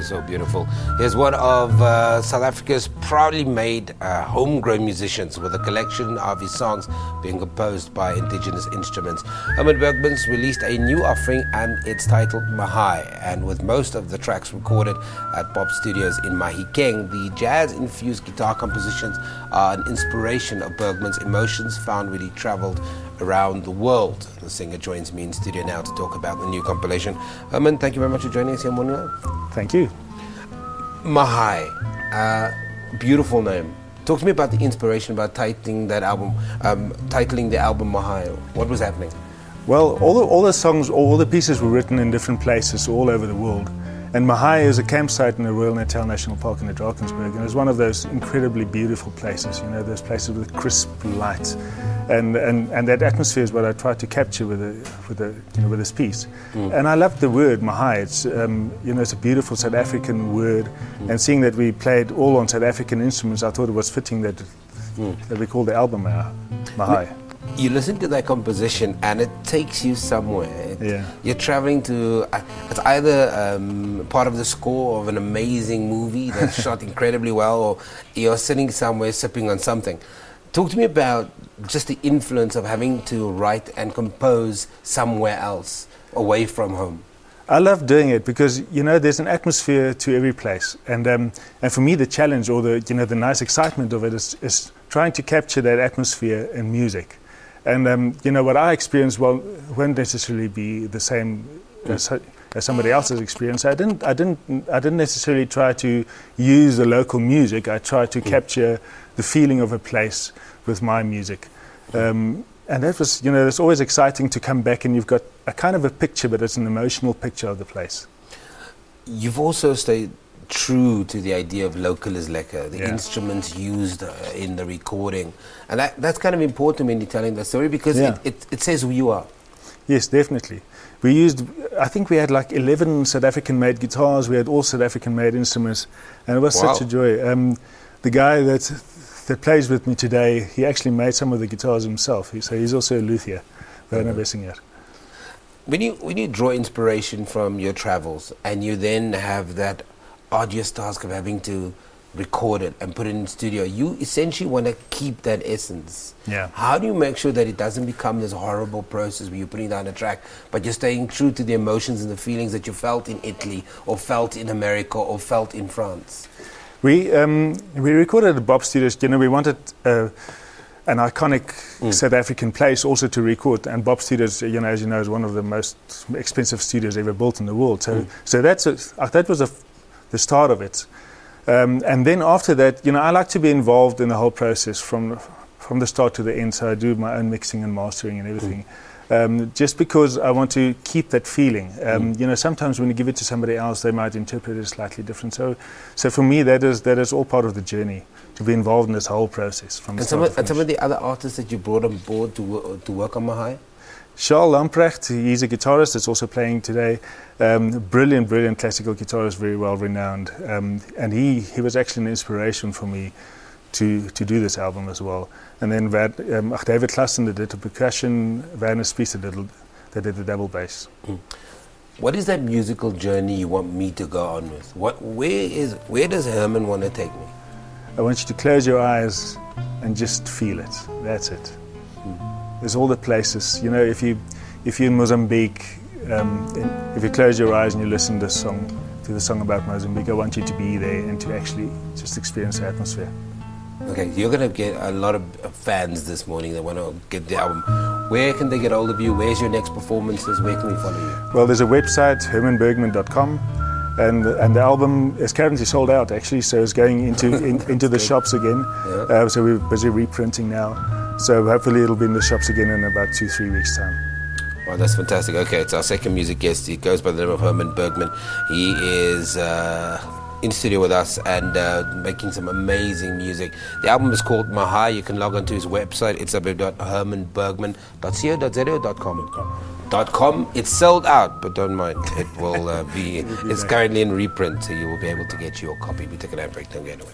So beautiful. Here's one of South Africa's proudly made homegrown musicians with a collection of his songs being composed by indigenous instruments. Herman Bergman's released a new offering and it's titled Mahai, and with most of the tracks recorded at Bop Studios in Mahikeng, the jazz-infused guitar compositions are an inspiration of Bergman's emotions found when he traveled around the world. The singer joins me in studio now to talk about the new compilation. Herman, thank you very much for joining us here, Morning. Thank you. Mahai, beautiful name. Talk to me about the inspiration about titling the album Mahai. What was happening? Well, all the songs, all the pieces were written in different places all over the world. And Mahai is a campsite in the Royal Natal National Park in the Drakensberg, and it's one of those incredibly beautiful places. You know, those places with crisp light, and that atmosphere is what I tried to capture with this piece. And I loved the word Mahai. It's it's a beautiful South African word, and seeing that we played all on South African instruments, I thought it was fitting that we called the album Mahai. You listen to that composition and it takes you somewhere. You're traveling to, it's either part of the score of an amazing movie that's shot incredibly well, or you're sitting somewhere sipping on something. Talk to me about just the influence of having to write and compose somewhere else, away from home. I love doing it because, there's an atmosphere to every place. And for me, the challenge or the nice excitement of it is trying to capture that atmosphere in music. And what I experienced won't necessarily be the same as somebody else's experience. I didn't necessarily try to use the local music. I tried to capture the feeling of a place with my music. And that was, it's always exciting to come back and you've got a kind of a picture, but it's an emotional picture of the place. You've also stayed true to the idea of local is lekker, the instruments used in the recording, and that's kind of important when you're telling the story because it says who you are. Yes, definitely. I think we had like 11 South African made guitars, we had all South African made instruments, and it was such a joy. The guy that plays with me today, he actually made some of the guitars himself, so he's also a luthier, Werner Bessinger. When you draw inspiration from your travels and you then have that arduous task of having to record it and put it in the studio, you essentially want to keep that essence. How do you make sure that it doesn't become this horrible process where you're putting down a track, but you're staying true to the emotions and the feelings that you felt in Italy or felt in America or felt in France? We recorded at Bop Studios. We wanted an iconic South African place also to record, and Bop Studios, as you know, is one of the most expensive studios ever built in the world. So that was the start of it. And then after that, I like to be involved in the whole process from the start to the end, so I do my own mixing and mastering and everything. Just because I want to keep that feeling. Sometimes when you give it to somebody else, they might interpret it slightly different. So for me, that is all part of the journey, to be involved in this whole process from the start to finish. And some of the other artists that you brought on board to work on Mahai? Charles Lamprecht, he's a guitarist that's also playing today. Brilliant classical guitarist, very well renowned. And he was actually an inspiration for me to do this album as well. And then David Klassen that did the percussion, Werner Spies that did the double bass. What is that musical journey you want me to go on with? Where does Herman want to take me? I want you to close your eyes and just feel it. That's it. There's all the places, if you're in Mozambique, if you close your eyes and you listen to the song about Mozambique, I want you to be there and to actually just experience the atmosphere. Okay, you're going to get a lot of fans this morning that want to get the album. Where can they get hold of you? Where's your next performances? Where can we follow you? Well, there's a website, hermanbergman.com, and the album is currently sold out actually, so it's going into the shops again. So we're busy reprinting now. So hopefully it'll be in the shops again in about 2-3 weeks' time. Wow, that's fantastic. Okay, it's our second music guest. He goes by the name of Herman Bergman. He is in studio with us and making some amazing music. The album is called Mahai. You can log on to his website. It's www.hermanbergman.co.za.com. It's sold out, but don't mind. It will it's currently in reprint, so you will be able to get your copy. We take an ad break. Don't get away.